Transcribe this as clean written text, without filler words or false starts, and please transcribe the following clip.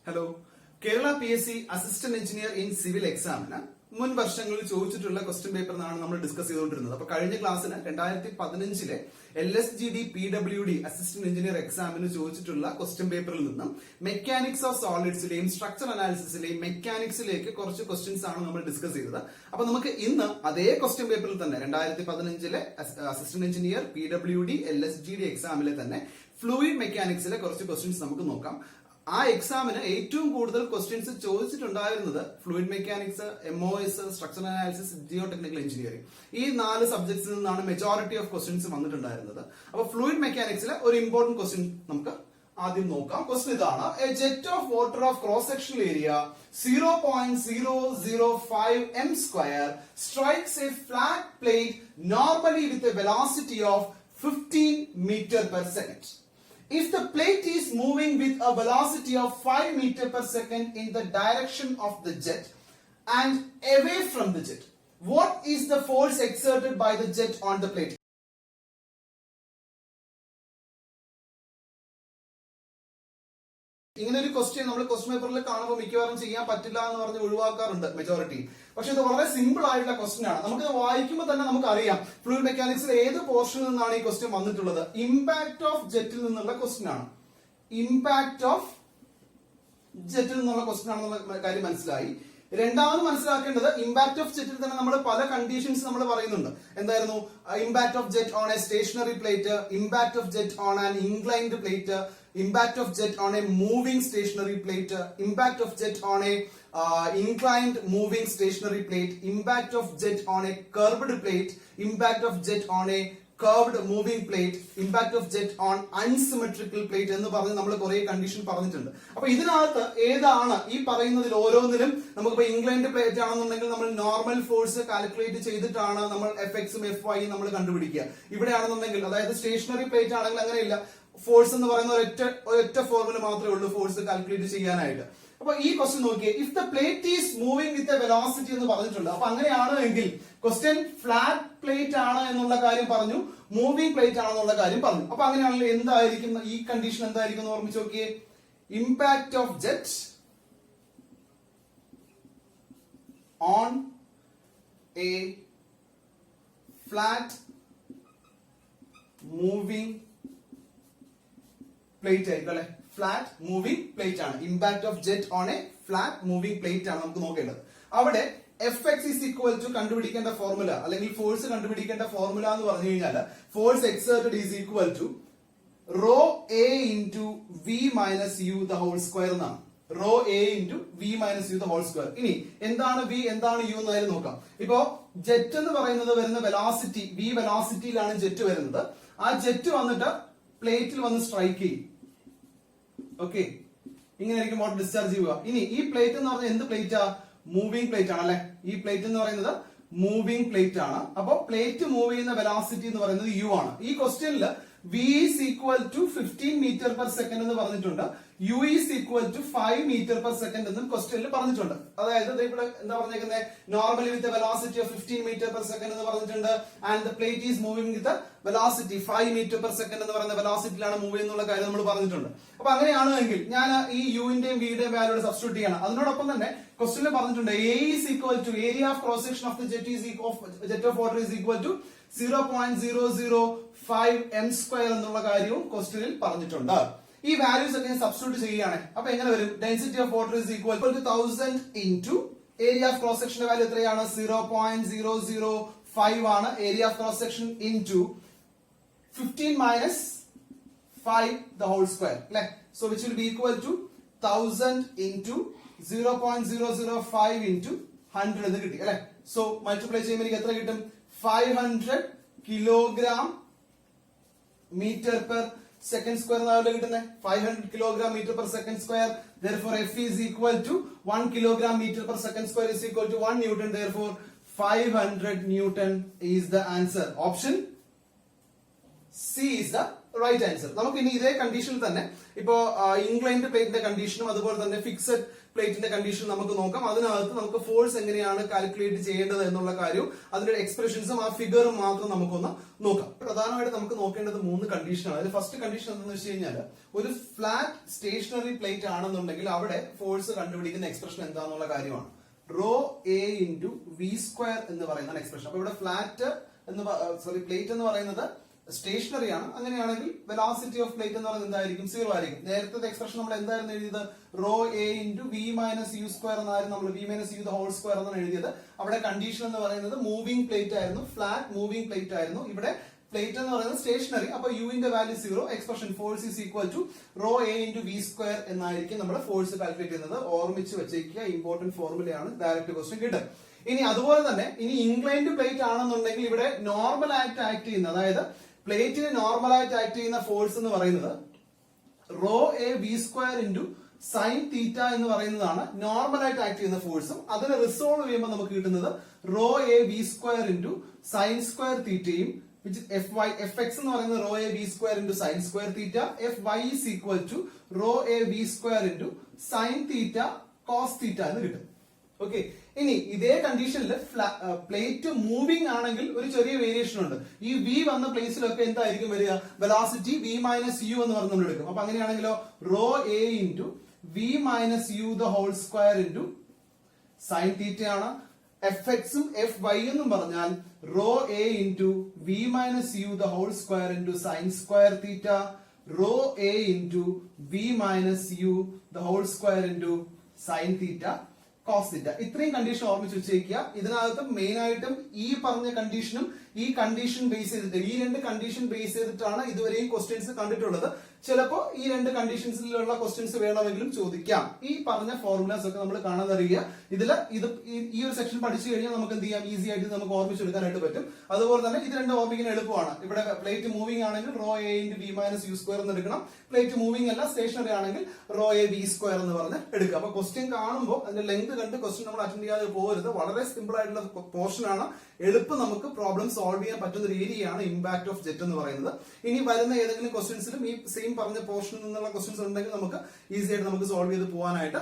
Hello. Kerala PSC assistant engineer in civil എക്സാമിന് മുൻ വർഷങ്ങളിൽ ചോദിച്ചിട്ടുള്ള ക്വസ്റ്റ്യൻ പേപ്പർ ആണ് നമ്മൾ ഡിസ്കസ് ചെയ്തുകൊണ്ടിരുന്നത്. അപ്പൊ കഴിഞ്ഞ ക്ലാസ്സിന് 2015 LSGD PWD അസിസ്റ്റന്റ് എഞ്ചിനീയർ എക്സാമിന് ചോദിച്ചിട്ടുള്ള ക്വസ്റ്റ്യൻ പേപ്പറിൽ നിന്നും മെക്കാനിക്സ് ഓഫ് സോളിഡ്സിലെയും സ്ട്രക്ചർ അനാലിസിസിലെയും മെക്കാനിക്സിലേക്ക് കുറച്ച് ക്വസ്റ്റ്യൻസ് ആണ് നമ്മൾ ഡിസ്കസ് ചെയ്തത്. അപ്പൊ നമുക്ക് ഇന്ന് അതേ ക്വസ്റ്റ്യൻ പേപ്പറിൽ തന്നെ 2015 അസിസ്റ്റന്റ് എഞ്ചിനീയർ PWD LSGD എക്സാമിലെ തന്നെ ഫ്ലൂയിഡ് മെക്കാനിക്സിലെ കുറച്ച് ക്വസ്റ്റ്യൻസ് നമുക്ക് നോക്കാം. ആ എക്സാമിന് ഏറ്റവും കൂടുതൽ ക്വസ്റ്റ്യൻസ് ചോദിച്ചിട്ടുണ്ടായിരുന്നത് fluid mechanics, MOS, structure analysis, geo technical engineering, ഈ 4 സബ്ജക്ട്സിൽ നിന്നാണ് മെജോറിറ്റി ഓഫ് ക്വസ്റ്റ്യൻസ് വന്നിട്ടുണ്ടായിരുന്നത്. അപ്പൊ ഫ്ലൂയിഡ് മെക്കാനിക്സിലെ ഒരു ഇമ്പോർട്ടന്റ് ക്വസ്റ്റ്യൻ നമുക്ക് ആദ്യം നോക്കാം. ക്വസ്റ്റ്യൻ ഇതാണ്: A jet of water of cross sectional area 0.005 m² strikes a flat plate normally with a velocity of 15 meter per second. If the plate is moving with a velocity of 5 meter per second in the direction of the jet and away from the jet, what is the force exerted by the jet on the plate? ഇങ്ങനെ ഒരു question നമ്മൾ question പേപ്പറിൽ കാണുമ്പോൾ മിക്കവാറും ചെയ്യാൻ പറ്റില്ല എന്ന് പറഞ്ഞ് ഒഴിവാക്കാറുണ്ട് മെജോറിറ്റി. പക്ഷെ ഇത് വളരെ സിമ്പിൾ ആയിട്ടുള്ള ക്വസ്റ്റ്യൻ ആണ്. നമുക്ക് വായിക്കുമ്പോൾ തന്നെ നമുക്ക് അറിയാം ഫ്ലൂയിഡ് മെക്കാനിക്സിൽ ഏത് പോർഷനിൽ നിന്നാണ് ഈ ക്വസ്റ്റ്യൻ വന്നിട്ടുള്ളത്. ഇമ്പാക്ട് ഓഫ് ജെറ്റിൽ നിന്നുള്ള ക്വസ്റ്റ്യൻ ആണ്. ഇമ്പാക്ട് ഓഫ് ജെറ്റിൽ നിന്നുള്ള ക്വസ്റ്റ്യൻ ആണെന്നുള്ള കാര്യം മനസ്സിലായി. രണ്ടാമത് മനസ്സിലാക്കേണ്ടത് ഇമ്പാക്ട് ഓഫ് ജെറ്റിൽ തന്നെ നമ്മൾ പല കണ്ടീഷൻസ് നമ്മൾ പറയുന്നുണ്ട്. എന്തായിരുന്നു? Impact of jet on a stationary plate, impact of jet on an inclined plate, impact of jet on a moving stationary plate, impact of jet on a inclined moving stationary plate, impact of jet on a curved plate, impact of jet on a curved moving plate, impact of jet on unsymmetrical plate എന്ന് പറഞ്ഞ് നമ്മൾ കുറെ condition പറഞ്ഞിട്ടുണ്ട്. അപ്പൊ ഇതിനകത്ത് ഏതാണ് ഈ പറയുന്നതിൽ ഓരോന്നിലും നമുക്കിപ്പോ ഇംഗ്ലണ്ട് പ്ലേറ്റ് ആണെന്നുണ്ടെങ്കിൽ നമ്മൾ നോർമൽ ഫോഴ്സ് കാൽക്കുലേറ്റ് ചെയ്തിട്ടാണ് നമ്മൾ FX ഉം FY നമ്മൾ കണ്ടുപിടിക്കുക. ഇവിടെ ആണെന്നുണ്ടെങ്കിൽ, അതായത് സ്റ്റേഷനറി പ്ലേറ്റ് ആണെങ്കിൽ അങ്ങനെയില്ല. ഫോഴ്സ് എന്ന് പറയുന്ന ഒരൊറ്റ ഫോർമുല മാത്രമേ ഉള്ളൂ ഫോഴ്സ് കാൽക്കുലേറ്റ് ചെയ്യാനായിട്ട്. അപ്പൊ ഈ ക്വസ്റ്റ്യൻ നോക്കിയേ, if the plate is moving with a velocity എന്ന് പറഞ്ഞിട്ടുണ്ട്. അപ്പൊ അങ്ങനെയാണ് എങ്കിൽ ക്വസ്റ്റ്യൻ ഫ്ലാറ്റ് പ്ലേറ്റ് ആണ് എന്നുള്ള കാര്യം പറഞ്ഞു, മൂവിംഗ് പ്ലേറ്റ് ആണെന്നുള്ള കാര്യം പറഞ്ഞു. അപ്പൊ അങ്ങനെയാണെങ്കിൽ എന്തായിരിക്കും ഈ കണ്ടീഷൻ? എന്തായിരിക്കും എന്ന് ഓർമ്മിച്ച് നോക്കിയേ. Impact of jet on a flat moving plate ആയിരിക്കും അല്ലെ. ഫ്ലാറ്റ് മൂവിംഗ് പ്ലേറ്റ് ആണ്. Impact of jet on a flat moving plate ആണ് നമുക്ക് നോക്കേണ്ടത്. അവിടെ FX is equal to കണ്ടുപിടിക്കേണ്ട ഫോർമുല, അല്ലെങ്കിൽ ഫോഴ്സ് കണ്ടുപിടിക്കേണ്ട ഫോർമുല എന്ന് പറഞ്ഞു കഴിഞ്ഞാൽ force exerted is equal to rho A into V minus U the whole square എന്നാണ്. Rho A into V minus U the whole square. ഇനി എന്താണ് V, എന്താണ് U എന്നായാലും നോക്കാം. ഇപ്പോ ജെറ്റ് എന്ന് പറയുന്നത് വരുന്ന വെലോസിറ്റി, V വെലോസിറ്റിയിലാണ് ജെറ്റ് വരുന്നത്. ആ ജെറ്റ് വന്നിട്ട് പ്ലേറ്റിൽ വന്ന് സ്ട്രൈക്ക് ചെയ്യും. ഓക്കെ, ഇങ്ങനെ ആയിരിക്കും വാട്ടർ ഡിസ്ചാർജ് ചെയ്യുക. ഇനി ഈ പ്ലേറ്റ് എന്ന് പറഞ്ഞാൽ എന്ത് പ്ലേറ്റാ? മൂവിംഗ് പ്ലേറ്റ് ആണ് അല്ലെ. ഈ പ്ലേറ്റ് എന്ന് പറയുന്നത് മൂവിംഗ് പ്ലേറ്റ് ആണ്. അപ്പൊ പ്ലേറ്റ് മൂവ് ചെയ്യുന്ന വെലോസിറ്റി എന്ന് പറയുന്നത് U ആണ്. ഈ ക്വസ്റ്റ്യനിൽ V is equal to 15 meter per second എന്ന് പറഞ്ഞിട്ടുണ്ട്. U is equal to 5 meter per second എന്നും ക്വസ്റ്റ്യനിൽ പറഞ്ഞിട്ടുണ്ട്. അതായത് ഇവിടെ എന്താ പറഞ്ഞേക്കുന്നത്? Normally with velocity of 15 meter per second എന്ന് പറഞ്ഞിട്ടുണ്ട്. And the plate is moving with velocity 5 meter per second എന്ന് പറയുന്ന വെലോസിറ്റിയിലാണ് മൂവ് ചെയ്യുന്നുള്ള കാര്യം നമ്മൾ പറഞ്ഞിട്ടുണ്ട്. അപ്പൊ അങ്ങനെയാണെങ്കിൽ ഞാൻ ഈ യുവിന്റെയും വിയുടെയും വാല്യൂ സബ്സ്റ്റിറ്റ്യൂട്ട് ചെയ്യണം. അതിനോടൊപ്പം തന്നെ ക്വസ്റ്റ്യനിൽ പറഞ്ഞിട്ടുണ്ട് A is equal to area of cross section of the jet of water is equal to 0.005 m² എന്നുള്ള കാര്യവും ക്വസ്റ്റ്യനിൽ പറഞ്ഞിട്ടുണ്ട്. ഈ വാല്യൂസ് ഒക്കെ സബ്സ്റ്റിറ്റ്യൂട്ട് ചെയ്യുകയാണ്. അപ്പൊ എങ്ങനെ വരും? Density of water is equal to 1000 into area of cross സെക്ഷന്റെ വാല്യൂ എത്രയാണ്? 0.005 ആണ് area of cross section into 15 minus 5 the whole square അല്ലെ. So which will be equal to 1000 into 0.005 into 100 എന്ന് കിട്ടി അല്ലെ. സോ മൾട്ടിപ്ലൈ ചെയ്യുമ്പോൾ എനിക്ക് എത്ര കിട്ടും? 500 kilogram metre per second square എന്നാണ് കിട്ടുന്നത്. 500 kilogram metre per second square. Therefore F is equal to 1 kilogram meter per second square is equal to 1 Newton. Therefore 500 Newton is the answer. Option C is the right answer. നമുക്ക് ഇനി ഇതേ കണ്ടീഷനിൽ തന്നെ ഇപ്പോ inclined പ്ലേറ്റിന്റെ കണ്ടീഷനും അതുപോലെ തന്നെ fixed പ്ലേറ്റിന്റെ കണ്ടീഷൻ നമുക്ക് നോക്കാം. അതിനകത്ത് നമുക്ക് ഫോഴ്സ് എങ്ങനെയാണ് കാൽക്കുലേറ്റ് ചെയ്യേണ്ടത് എന്നുള്ള കാര്യവും അതിന്റെ എക്സ്പ്രഷൻസും ആ ഫിഗറും മാത്രം നമുക്കൊന്ന് നോക്കാം. പ്രധാനമായിട്ട് നമുക്ക് നോക്കേണ്ടത് 3 കണ്ടീഷനാണ്. അതിൽ ഫസ്റ്റ് കണ്ടീഷൻ എന്താണെന്ന് വെച്ച് കഴിഞ്ഞാൽ ഒരു ഫ്ലാറ്റ് സ്റ്റേഷനറി പ്ലേറ്റ് ആണെന്നുണ്ടെങ്കിൽ അവിടെ ഫോഴ്സ് കണ്ടുപിടിക്കുന്ന എക്സ്പ്രഷൻ എന്താണെന്നുള്ള കാര്യമാണ്. Rho A into V square എന്ന് പറയുന്ന എക്സ്പ്രഷൻ. അപ്പൊ ഇവിടെ ഫ്ലാറ്റ് പ്ലേറ്റ് എന്ന് പറയുന്നത് സ്റ്റേഷനറി ആണ്. അങ്ങനെയാണെങ്കിൽ വെലോസിറ്റി ഓഫ് പ്ലേറ്റ് എന്ന് പറയുന്നത് എന്തായിരിക്കും? 0 ആയിരിക്കും. നേരത്തെ എക്സ്പ്രഷൻ നമ്മൾ എന്തായിരുന്നു എഴുതിയത്? Rho A into V minus U square എന്നായിരുന്നു നമ്മൾ V minus U the whole square എന്നാണ് എഴുതിയത്. അവിടെ കണ്ടീഷൻ എന്ന് പറയുന്നത് മൂവിംഗ് പ്ലേറ്റ് ആയിരുന്നു, ഫ്ലാറ്റ് മൂവിംഗ് പ്ലേറ്റ് ആയിരുന്നു. ഇവിടെ പ്ലേറ്റ് എന്ന് പറയുന്നത് സ്റ്റേഷനറി. അപ്പൊ യുവിന്റെ value 0. Expression force is equal to rho A into V square എന്നായിരിക്കും നമ്മൾ ഫോഴ്സ് കാൽക്കുലേറ്റ് ചെയ്യുന്നത്. ഓർമ്മിച്ച് വെച്ചേക്കുക, ഇമ്പോർട്ടന്റ് ഫോർമുലയാണ്. ഡയറക്റ്റ് ക്വസ്റ്റ്യൻ കിട്ടും. ഇനി അതുപോലെ തന്നെ ഇനി ഇൻക്ലൈൻഡ് പ്ലേറ്റ് ആണെന്നുണ്ടെങ്കിൽ ഇവിടെ നോർമൽ ആയിട്ട് ആക്ട് ചെയ്യുന്ന, അതായത് പ്ലേറ്റിന് നോർമൽ ആയിട്ട് ആക്ട് ചെയ്യുന്ന ഫോഴ്സ് എന്ന് പറയുന്നത് rho A V square into sine theta എന്ന് പറയുന്നതാണ് നോർമൽ ആയിട്ട് ആക്ട് ചെയ്യുന്ന ഫോഴ്സും. അതിനെ റിസോൾവ് ചെയ്യുമ്പോൾ നമുക്ക് കിട്ടുന്നത് rho A V square into sine square തീറ്റയും, എഫ് എക്സ് എന്ന് പറയുന്നത് rho A V square into sine square theta, F Y is equal to rho A V square into sine theta cos theta എന്ന് കിട്ടും. Okay. ഇനി ഇതേ കണ്ടീഷനിൽ plate moving ആണെങ്കിൽ ഒരു ചെറിയ വേരിയേഷൻ ഉണ്ട്. ഈ വി വന്ന പ്ലേസിലൊക്കെ എന്തായിരിക്കും വരിക? വെലോസിറ്റി വി മൈനസ് യു എന്ന് പറഞ്ഞ് നമ്മൾ എടുക്കും. അപ്പൊ അങ്ങനെയാണെങ്കിലോ rho A into V minus U the whole square into sine theta ആണ്. എഫ് എക്സും എഫ് വൈ എന്നും പറഞ്ഞാൽ rho A into V minus U the whole square into sine square theta, rho A into V minus U the whole square into sine theta cos theta. ഇത്രയും condition ഓർമ്മിച്ച് വെച്ചേക്കുക. ഇതിനകത്ത് main ആയിട്ടും ഈ പറഞ്ഞ കണ്ടീഷനും ഈ കണ്ടീഷൻ ബേസ് ചെയ്തിട്ട്, ഈ 2 കണ്ടീഷൻ ബേസ് ചെയ്തിട്ടാണ് ഇതുവരെയും ക്വസ്റ്റ്യൻസ് കണ്ടിട്ടുള്ളത്. ചിലപ്പോ ഈ 2 കണ്ടീഷൻസിലുള്ള ക്വസ്റ്റ്യൻസ് വേണമെങ്കിലും ചോദിക്കാം. ഈ പറഞ്ഞ ഫോർമുലാസ് ഒക്കെ നമ്മൾ കാണാൻ അറിയുക. ഈ ഒരു സെക്ഷൻ പഠിച്ചു കഴിഞ്ഞാൽ നമുക്ക് എന്ത് ചെയ്യാം? ഈസി ആയിട്ട് നമുക്ക് ഓർമ്മിച്ചെടുക്കാനായിട്ട് പറ്റും. അതുപോലെ തന്നെ ഇത് 2 ഓർമ്മിക്കാൻ എളുപ്പമാണ്. ഇവിടെ പ്ലേറ്റ് മൂവിംഗ് ആണെങ്കിൽ rho A into V minus U square എന്ന് എടുക്കണം. പ്ലേറ്റ് മൂവിംഗ് അല്ല, സ്റ്റേഷനറി ആണെങ്കിൽ റോ എ വി സ്ക്വയർ എന്ന് പറഞ്ഞ് എടുക്കുക. അപ്പൊ ക്വസ്റ്റ്യൻ കാണുമ്പോൾ അതിന്റെ ലെങ്ത് കണ്ട് ക്വസ്റ്റ്യൻ നമ്മൾ അറ്റൻഡ് ചെയ്യാതെ പോകരുത്. വളരെ സിമ്പിൾ ആയിട്ടുള്ള പോർഷൻ ആണ്. എളുപ്പം നമുക്ക് പ്രോബ്ലം സോൾവ് ചെയ്യാൻ പറ്റുന്ന ഒരു ഏരിയയാണ് ഇമ്പാക്ട് ഓഫ് ജെറ്റ് എന്ന് പറയുന്നത്. ഇനി വരുന്ന ഏതെങ്കിലും ക്വസ്റ്റ്യൻസിലും ഈ സെയിം പറഞ്ഞ പോർഷനിൽ നിന്നുള്ള ക്വസ്റ്റ്യൻസ് ഉണ്ടെങ്കിൽ നമുക്ക് ഈസി ആയിട്ട് നമുക്ക് സോൾവ് ചെയ്ത് പോകാനായിട്ട്